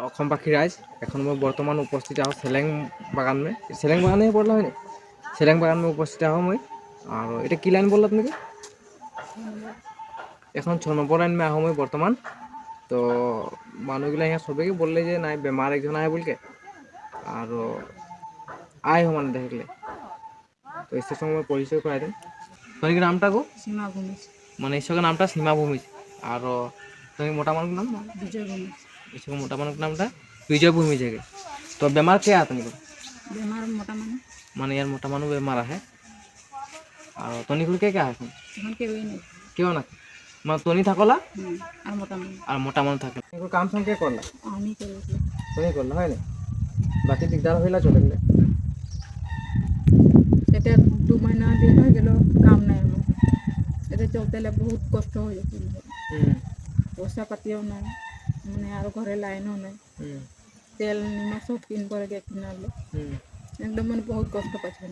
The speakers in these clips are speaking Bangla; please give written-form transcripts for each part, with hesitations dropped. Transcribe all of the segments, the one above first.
অসম পাখি রাইজ। এখন मैं বর্তমান উপস্থিত আহোঁ চেলেং বাগান में চেলেং বাগানে পড়লা হয় চেলেং বাগান में উপস্থিত আহোঁ মই। আৰু এটা কি লাইন বললাত নাকি এখন 6 নম্বৰ লাইন में আহোঁ মই বর্তমান। তো মানুহগিলা यहाँ সবেই বললে যে নাই বেমার একজন আহে বলকে আৰু আয় মানে দেখলে তো इससे समय परिचय করাই দিম। তোর কি নামটা গো? সীমা ভূমি, মানে ঈশ্বরের নামটা সীমা ভূমি। আর তুমি মোটা মানুষ নাম বিজয় ভূমি। ঈশ্বর মোটা মানুষ নামটা বিজয় ভূমি থেকে। তো বেমার কে আ তুমি বেমার মোটা মানুষ মানে ইয়ার মোটা মানুষ বেমার আহে। আর তনিগুলো কে কে আহে এখন? এখন কেউই নেই। কেউ না মানে তনি থাকলা আর মোটা মানুষ আর মোটা মানুষ থাকে। কাম সাম কে করলা? আমি করেছি। তুমি করলা হয় না? বাকি দিকদার হইলা চলে গেলে। এটা 2 মহিনা দিন হয়ে গেল কাম নাই আমার। এটা চলতে বহুত কষ্ট হয়ে যাচ্ছে। পয়সা পাতিও নাই মানে আর ঘরে লাইনও নাই। তেল নিমখ সব কিন করে গিয়ে কিনে আনলো। একদম মানে বহুত কষ্ট পাচ্ছি।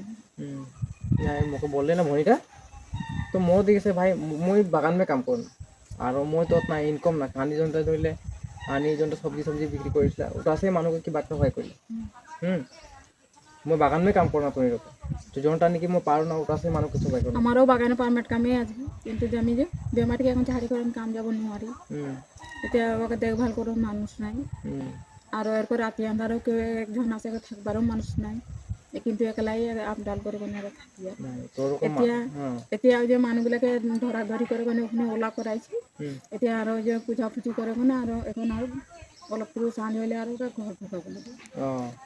মোকে বললে না ভনিটা তো মো দিছে ভাই মই বাগান में কাম করুন আর মই তো না ইনকাম না আনি জনটা ধরলে আনি জনটা সবজি সবজি বিক্রি করেছিল ওটা আছে মানুষকে কি বাচ্চা ভয় করি মই বাগান में কাম করো না তুমি তো জনটা নাকি মই পারো না ওটা আছে মানুষ কিছু ভয় করি আমারও বাগানে পারমিট কামে আছে কিন্তু আমি যে বেমারকে এখন ছাড়ি করে কাম যাব নোৱাৰি এতিয়া ওকে দেখভাল করো মানুষ নাই আর এরপর রাতি আন্ধারও কেউ একজন আছে থাকবারও মানুষ নাই কিন্তু একলাই আপডাল করে থাকি এতিয়া এতিয়া যে মানুহবিলাকে ধরা ধরি করে ওখানে ওলা করাইছি এতিয়া আর যে পূজা পুজি করে আর এখন আর অলপ পুরুষ আনি হলে আর ঘর ঢুকা বলে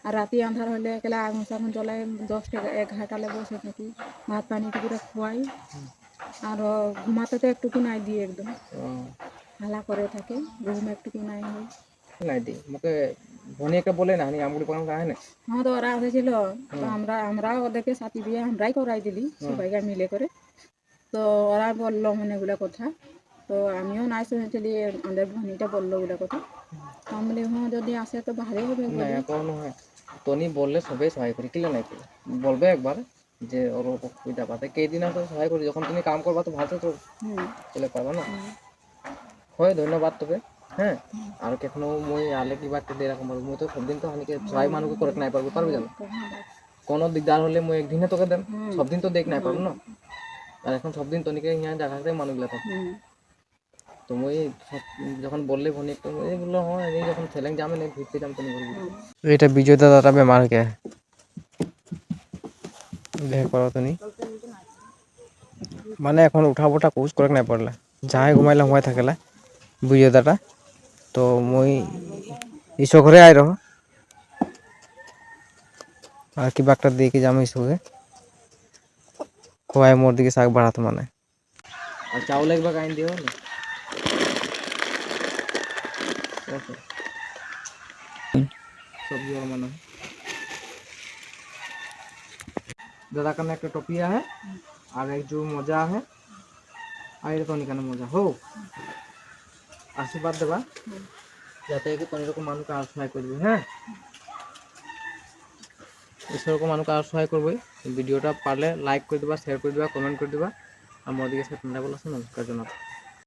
আর রাতি আন্ধার হলে একলা আগুন সাগুন জ্বলাই 10-11টালে বসে থাকি ভাত পানি টুকুরা খোয়াই আর ঘুমাতে তো একটুকু নাই দিয়ে একদম হালা করে থাকে ঘুম একটুকু নাই হয় নাই দি মোকে ভনিয়াকে বলে না আমি আমগুলি পালন করা হয় না হ্যাঁ তো ওরা হয়েছিল তো আমরা ওদেরকে সাথী দিয়ে আমরাই করাই দিলি সবাইকে মিলে করে তো ওরা বললো মানে এগুলো কথা তো আমিও নাই শুনেছিলি আমাদের ভনিটা বললো ওগুলো কথা আমি বলি হ্যাঁ যদি আসে তো ভালোই হবে না এখন হয় তনি বললে সবাই সহায় করি কিলে নাই বলবে একবার যে ওর অসুবিধা পাতে কেইদিন তো সহায় করি যখন তুমি কাম করবা তো ভালো তো চলে পারবা না হয় ধন্যবাদ তোকে হ্যাঁ আর কেখনো মই আলে কিবা একটা দিয়ে রাখম মই তো সবদিন তো হানিকে সবাই মানুষকে করে নাই পারবো পারবি জানো কোনো দিকদার হলে মই একদিনে তোকে দেন সবদিন তো দেখ নাই পারবো না আর এখন সবদিন তনিকে ইয়া জায়গাতে মানুষগুলা থাকে তো মই যখন বললে ভনি একটু এই বললো হ্যাঁ এই যখন ছেলেং যাবে না ঘুরতে যাম তনি বলবি এটা বিজয় দাদাটা বেমার কে দেখ পারো তনি মানে এখন উঠা বঠা কোচ করে নাই পড়লা যাই ঘুমাইলা ঘুমাই থাকেলা বিজয় দাদা তো মই ইসো ঘরে আই রহ আর কিবা একটা দিয়ে কি যাম ইসোকে খোয়াই মোর দিকে শাক বাড়াতে মানে আর চাউল একবার আইন দিও না सब्जी और मना दादा का एक टोपिया है और एक जो मोजा है और तो निकाना मोजा हो आशीर्वाद देवा যাতে কি কোন রকম মানুষ আর সহায় করবে হ্যাঁ এসরকম মানুষ আর সহায় করবে ভিডিওটা পারলে লাইক করে দিবা শেয়ার করে দিবা কমেন্ট করে দিবা আর মোর দিকে সাথে বলা নমস্কার জানাতে